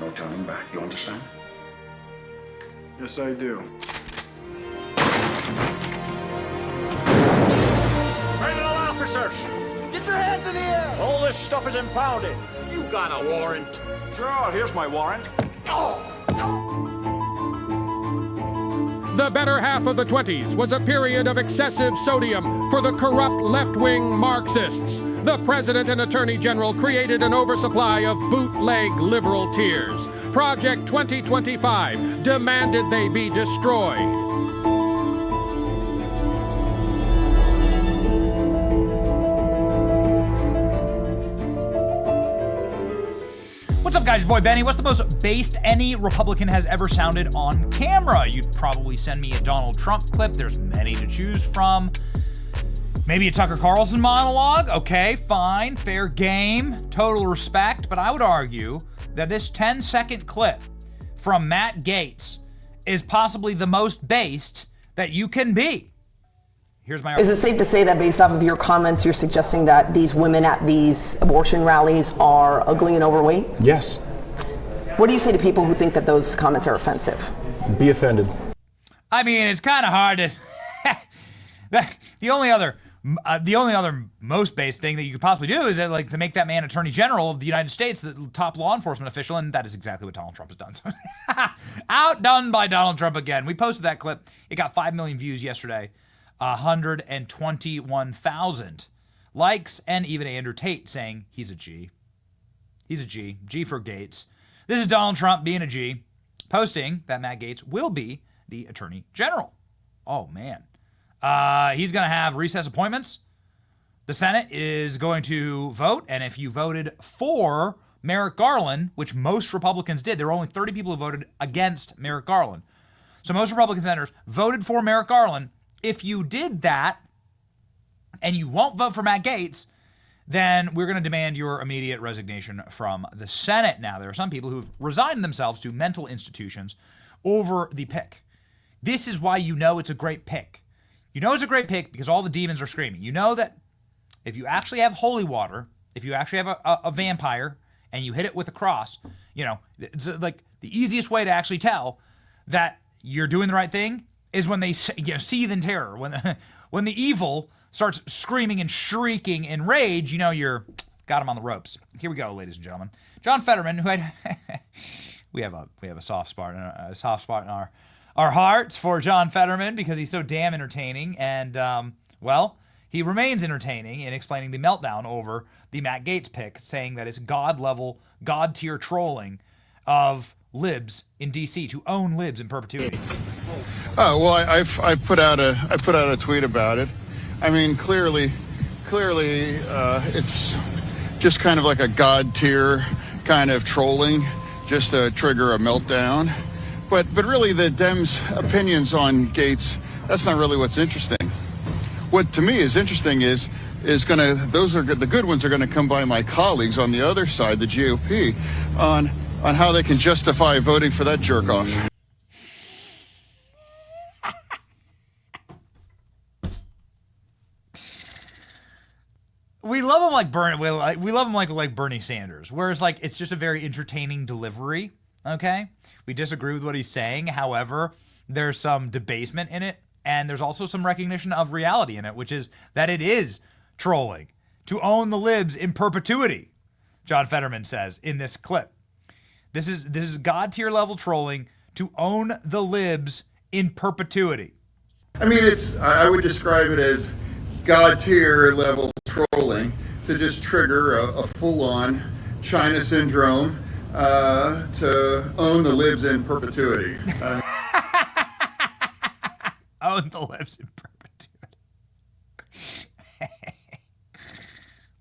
no turning back. You understand? Yes, I do. Criminal officers! Get your hands in the air! All this stuff is impounded. You got a warrant? Sure, here's my warrant. The better half of the 20s was a period of excessive sodium for the corrupt left-wing Marxists. The President and Attorney General created an oversupply of bootleg liberal tears. Project 2025 demanded they be destroyed. What's up, guys? Your boy Benny. What's the most based any Republican has ever sounded on camera? You'd probably send me a Donald Trump clip. There's many to choose from. Maybe a Tucker Carlson monologue. Okay, fine, fair game, total respect. But I would argue that this 10-second clip from Matt Gaetz is possibly the most based that you can be. Here's my argument. Is it safe to say that based off of your comments, you're suggesting that these women at these abortion rallies are ugly and overweight? Yes. What do you say to people who think that those comments are offensive? Be offended. I mean, it's kind of hard to. The only other most based thing that you could possibly do is that, like, to make that man Attorney General of the United States, the top law enforcement official, and that is exactly what Donald Trump has done. So, outdone by Donald Trump again. We posted that clip. It got 5 million views yesterday. 121,000 likes, and even Andrew Tate saying he's a G. He's a G. G for Gaetz. This is Donald Trump being a G, posting that Matt Gaetz will be the Attorney General. Oh, man. He's going to have recess appointments. The Senate is going to vote, and if you voted for Merrick Garland, which most Republicans did, there were only 30 people who voted against Merrick Garland. So most Republican senators voted for Merrick Garland. If you did that and you won't vote for Matt Gaetz, then we're going to demand your immediate resignation from the Senate. Now, there are some people who've resigned themselves to mental institutions over the pick. This is why you know it's a great pick. You know it's a great pick because all the demons are screaming. You know that if you actually have holy water, if you actually have a vampire and you hit it with a cross, you know, it's like the easiest way to actually tell that you're doing the right thing is when they seethe in terror. When the evil starts screaming and shrieking in rage, you know you're got him on the ropes. Here we go, ladies and gentlemen. John Fetterman, who had we have a soft spot in our hearts for John Fetterman because he's so damn entertaining, and well, he remains entertaining in explaining the meltdown over the Matt Gaetz pick, saying that it's God-level, God-tier trolling of Libs in D.C. to own Libs in perpetuity. Oh well, I put out a tweet about it. I mean, clearly, it's just kind of like a God tier kind of trolling, just to trigger a meltdown. But really, the Dems' opinions on Gaetz, that's not really what's interesting. What to me is interesting is the good ones are gonna come by my colleagues on the other side, the GOP, on how they can justify voting for that jerk off. We love him like Bernie. We love him like Bernie Sanders, where it's like it's just a very entertaining delivery. Okay, we disagree with what he's saying. However, there's some debasement in it, and there's also some recognition of reality in it, which is that it is trolling to own the Libs in perpetuity. John Fetterman says in this clip, this is God tier level trolling to own the Libs in perpetuity. I mean, I would describe it as God tier level trolling to just trigger a full-on China syndrome to own the Libs in perpetuity. Own the Libs in perpetuity.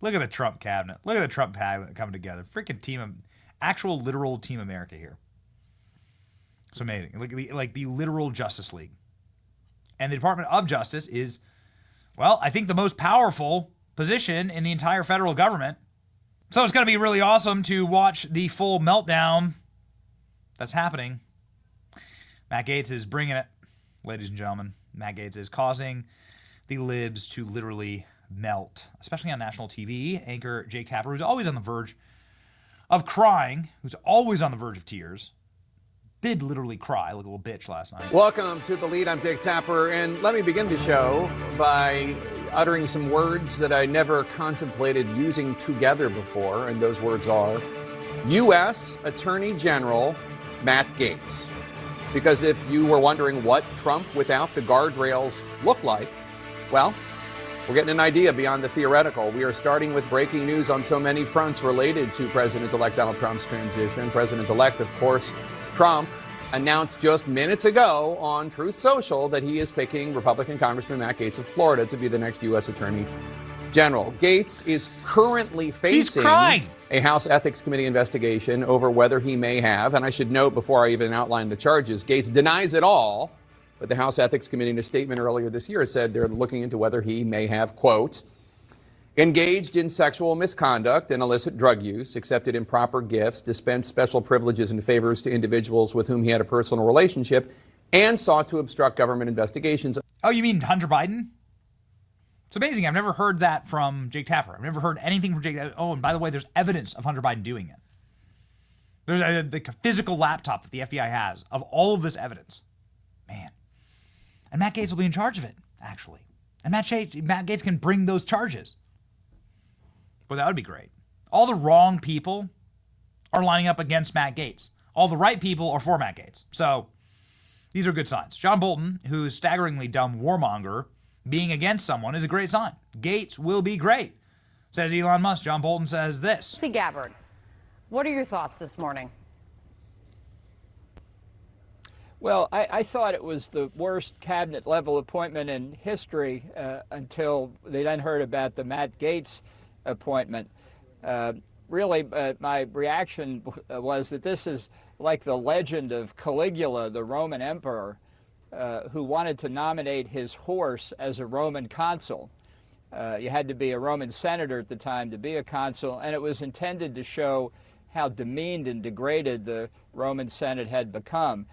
Look at the Trump cabinet. Look at the Trump cabinet coming together. Freaking actual literal Team America here. It's amazing. Like the literal Justice League. And the Department of Justice is, well, I think the most powerful position in the entire federal government. So it's going to be really awesome to watch the full meltdown that's happening. Matt Gaetz is bringing it, ladies and gentlemen. Matt Gaetz is causing the Libs to literally melt, especially on national TV. Anchor Jake Tapper, who's always on the verge of crying, who's always on the verge of tears, did literally cry like a little bitch last night. Welcome to The Lead. I'm Dick Tapper, and let me begin the show by uttering some words that I never contemplated using together before, and those words are U.S. Attorney General Matt Gaetz. Because if you were wondering what Trump without the guardrails looked like, well, we're getting an idea beyond the theoretical. We are starting with breaking news on so many fronts related to President-elect Donald Trump's transition. President-elect, of course, Trump announced just minutes ago on Truth Social that he is picking Republican Congressman Matt Gaetz of Florida to be the next U.S. Attorney General. Gaetz is currently facing a House Ethics Committee investigation over whether he may have, and I should note before I even outline the charges, Gaetz denies it all, but the House Ethics Committee in a statement earlier this year said they're looking into whether he may have, quote, engaged in sexual misconduct and illicit drug use, accepted improper gifts, dispensed special privileges and favors to individuals with whom he had a personal relationship, and sought to obstruct government investigations. Oh, you mean Hunter Biden? It's amazing. I've never heard that from Jake Tapper. I've never heard anything from Jake. Oh, and by the way, there's evidence of Hunter Biden doing it. There's the physical laptop that the FBI has of all of this evidence. Man. And Matt Gaetz will be in charge of it, actually. And Matt Gaetz can bring those charges. Well, that would be great. All the wrong people are lining up against Matt Gaetz. All the right people are for Matt Gaetz. So these are good signs. John Bolton, who's staggeringly dumb warmonger, being against someone is a great sign. Gaetz will be great, says Elon Musk. John Bolton says this. See, Gabbard, what are your thoughts this morning? Well, I thought it was the worst cabinet-level appointment in history until they then heard about the Matt Gaetz appointment. Really, my reaction was that this is like the legend of Caligula, the Roman emperor, who wanted to nominate his horse as a Roman consul. You had to be a Roman senator at the time to be a consul, and it was intended to show how demeaned and degraded the Roman Senate had become.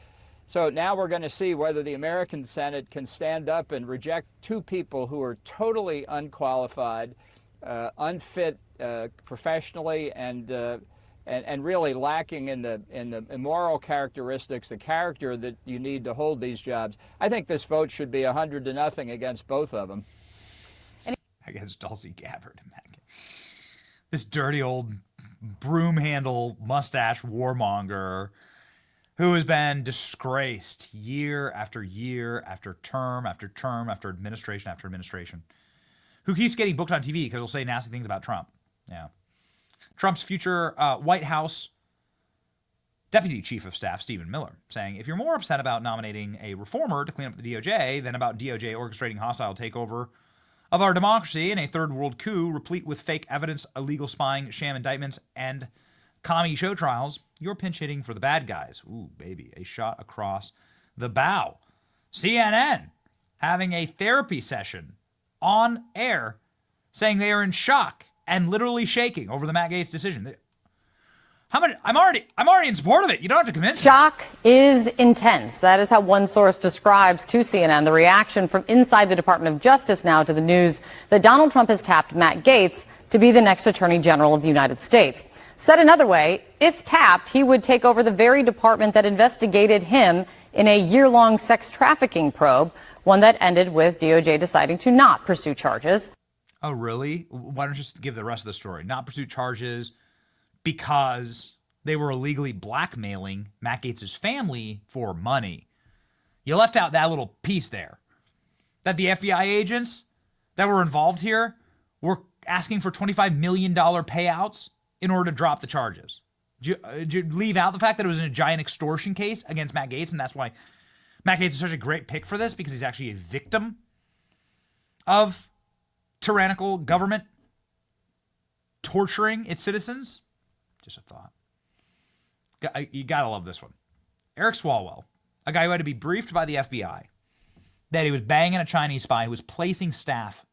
So now we're going to see whether the American Senate can stand up and reject two people who are totally unqualified, unfit professionally, and really lacking in the moral characteristics, the character that you need to hold these jobs. I think this vote should be 100-0 against both of them. Against Tulsi Gabbard. This dirty old broom handle mustache warmonger who has been disgraced year after year after term after term after administration after administration, who keeps getting booked on TV because he'll say nasty things about Trump. Yeah. Trump's future White House Deputy Chief of Staff, Stephen Miller, saying, if you're more upset about nominating a reformer to clean up the DOJ than about DOJ orchestrating hostile takeover of our democracy in a third world coup replete with fake evidence, illegal spying, sham indictments, and commie show trials, you're pinch hitting for the bad guys. Ooh, baby, a shot across the bow. CNN having a therapy session on air saying they are in shock and literally shaking over the Matt Gaetz decision. I'm already in support of it. You don't have to convince me. Shock is intense. That is how one source describes to CNN the reaction from inside the Department of Justice now to the news that Donald Trump has tapped Matt Gaetz to be the next Attorney General of the United States. Said another way, if tapped, he would take over the very department that investigated him in a year-long sex trafficking probe, one that ended with DOJ deciding to not pursue charges. Oh, really? Why don't you just give the rest of the story? Not pursue charges because they were illegally blackmailing Matt Gaetz's family for money. You left out that little piece there. That the FBI agents that were involved here were asking for $25 million payouts in order to drop the charges. Did you leave out the fact that it was in a giant extortion case against Matt Gaetz, and that's why Matt Gaetz is such a great pick for this, because he's actually a victim of tyrannical government torturing its citizens? Just a thought. You gotta love this one. Eric Swalwell, a guy who had to be briefed by the FBI that he was banging a Chinese spy who was placing staff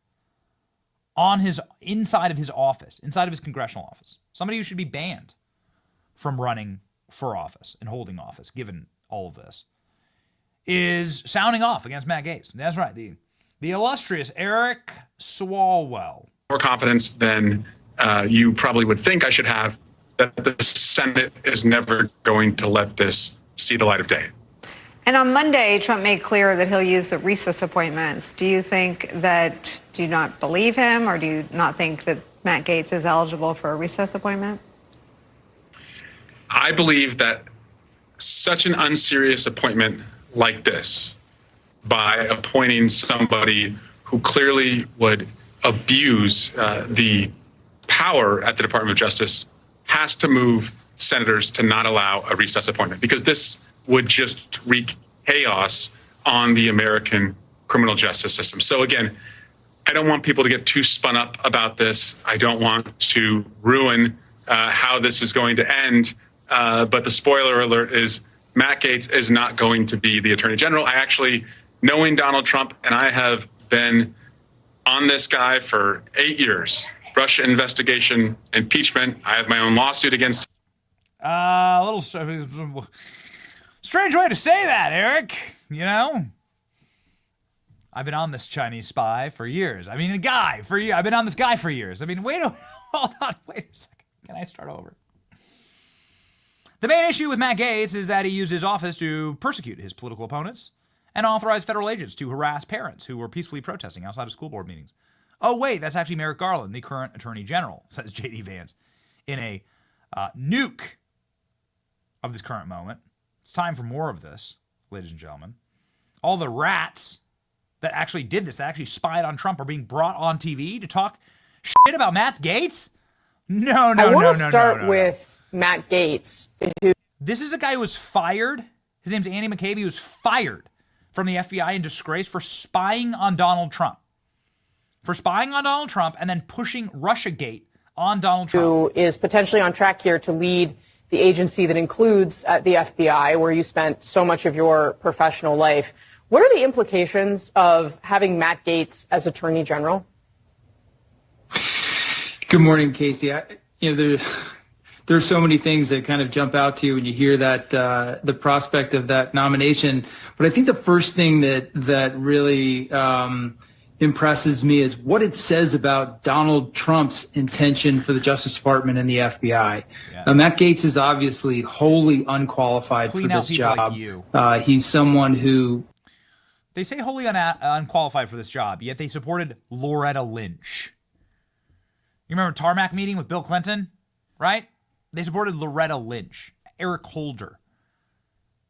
on his inside of his office, inside of his congressional office. Somebody who should be banned from running for office and holding office, given all of this, is sounding off against Matt Gaetz. That's right, the illustrious Eric Swalwell. More confidence than you probably would think I should have that the Senate is never going to let this see the light of day. And on Monday, Trump made clear that he'll use the recess appointments. Do you not believe him, or do you not think that Matt Gaetz is eligible for a recess appointment? I believe that such an unserious appointment like this, by appointing somebody who clearly would abuse the power at the Department of Justice, has to move senators to not allow a recess appointment, because this would just wreak chaos on the American criminal justice system. So again, I don't want people to get too spun up about this. I don't want to ruin how this is going to end. But the spoiler alert is Matt Gaetz is not going to be the Attorney General. I actually, knowing Donald Trump, and I have been on this guy for 8 years, Russia investigation, impeachment. I have my own lawsuit against. A little strange way to say that, Eric. You know, I've been on this Chinese spy for years. I mean, I've been on this guy for years. I mean, hold on, wait a second. Can I start over? The main issue with Matt Gaetz is that he used his office to persecute his political opponents and authorize federal agents to harass parents who were peacefully protesting outside of school board meetings. Oh, wait, that's actually Merrick Garland, the current Attorney General, says J.D. Vance in a nuke of this current moment. It's time for more of this, ladies and gentlemen. All the rats that actually did this, that actually spied on Trump, are being brought on TV to talk shit about Matt Gaetz? No. I want to start with Matt Gaetz. This is a guy who was fired. His name's Andy McCabe. He was fired from the FBI in disgrace for spying on Donald Trump. And then pushing Russiagate on Donald Trump. Who is potentially on track here to lead the agency that includes the FBI, where you spent so much of your professional life. What are the implications of having Matt Gaetz as Attorney General? Good morning, Casey. There's so many things that kind of jump out to you when you hear that the prospect of that nomination. But I think the first thing that really impresses me is what it says about Donald Trump's intention for the Justice Department and the FBI. Yes. Matt Gaetz is obviously wholly unqualified for this job. Like he's someone who... They say wholly unqualified for this job, yet they supported Loretta Lynch. You remember Tarmac meeting with Bill Clinton, right? They supported Loretta Lynch, Eric Holder,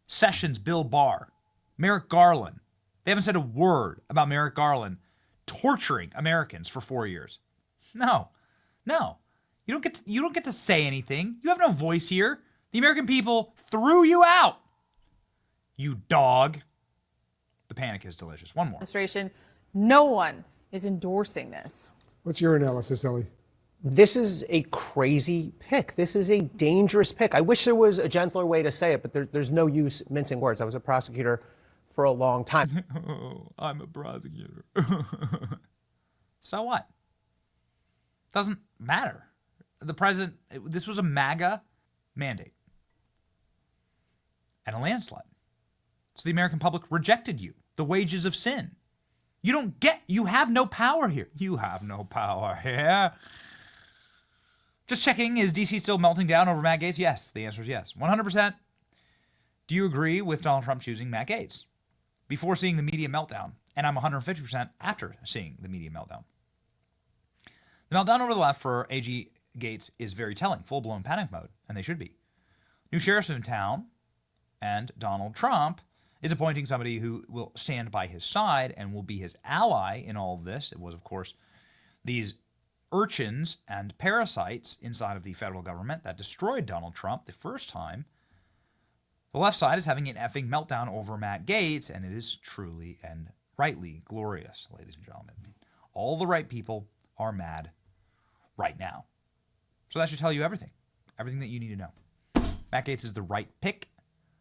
Sessions, Bill Barr, Merrick Garland. They haven't said a word about Merrick Garland torturing Americans for 4 years. No. You don't get to say anything. You have no voice here. The American people threw you out. You dog. The panic is delicious. One more. Administration, no one is endorsing this. What's your analysis, Ellie? This is a crazy pick. This is a dangerous pick. I wish there was a gentler way to say it, but there's no use mincing words. I was a prosecutor for a long time. I'm a prosecutor. So what? Doesn't matter. The president, this was a MAGA mandate and a landslide. So the American public rejected you. The wages of sin. You have no power here. You have no power here. Just checking, is DC still melting down over Matt Gaetz? Yes, the answer is yes. 100%. Do you agree with Donald Trump choosing Matt Gaetz? Before seeing the media meltdown, and I'm 150% after seeing the media meltdown. The meltdown over the left for AG Gaetz is very telling, full-blown panic mode, and they should be. New sheriffs in town, and Donald Trump is appointing somebody who will stand by his side and will be his ally in all of this. It was, of course, these urchins and parasites inside of the federal government that destroyed Donald Trump the first time. The left side is having an effing meltdown over Matt Gaetz, and it is truly and rightly glorious, ladies and gentlemen. All the right people are mad right now. So that should tell you everything that you need to know. Matt Gaetz is the right pick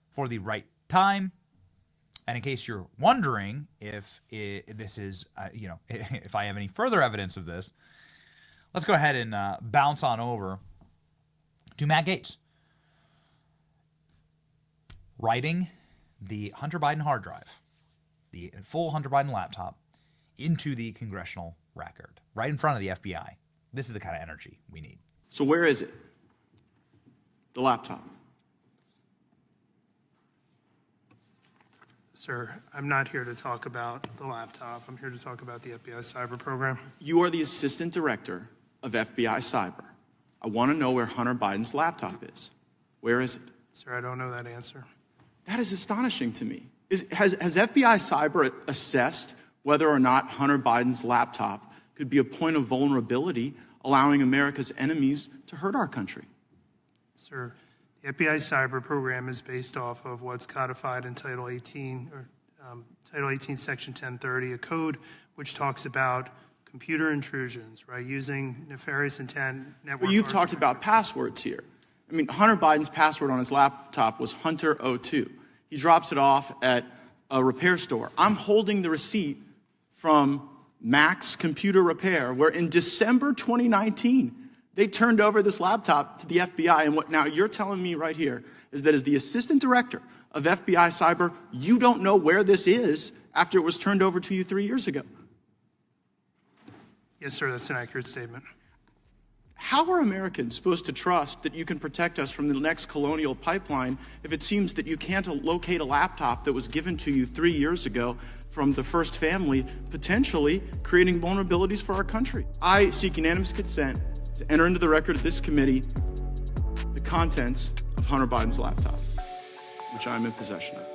for the right time. And in case you're wondering if this is, if I have any further evidence of this, let's go ahead and bounce on over to Matt Gaetz writing the Hunter Biden hard drive, the full Hunter Biden laptop, into the congressional record, right in front of the FBI. This is the kind of energy we need. So where is it? the laptop? Sir, I'm not here to talk about the laptop. I'm here to talk about the FBI cyber program. You are the assistant director of FBI cyber. I want to know where Hunter Biden's laptop is. Where is it? Sir, I don't know that answer. That is astonishing to me. Has FBI cyber assessed whether or not Hunter Biden's laptop could be a point of vulnerability, allowing America's enemies to hurt our country? Sir, the FBI cyber program is based off of what's codified in Title 18, Title 18, Section 1030, a code which talks about computer intrusions, right, using nefarious intent. Well, you've talked about passwords here. I mean, Hunter Biden's password on his laptop was Hunter02. He drops it off at a repair store. I'm holding the receipt from Max Computer Repair, where in December 2019, they turned over this laptop to the FBI. And what now you're telling me right here is that as the assistant director of FBI cyber, you don't know where this is after it was turned over to you 3 years ago. Yes, sir, that's an accurate statement. How are Americans supposed to trust that you can protect us from the next colonial pipeline if it seems that you can't locate a laptop that was given to you 3 years ago from the first family, potentially creating vulnerabilities for our country? I seek unanimous consent to enter into the record of this committee the contents of Hunter Biden's laptop, which I'm in possession of.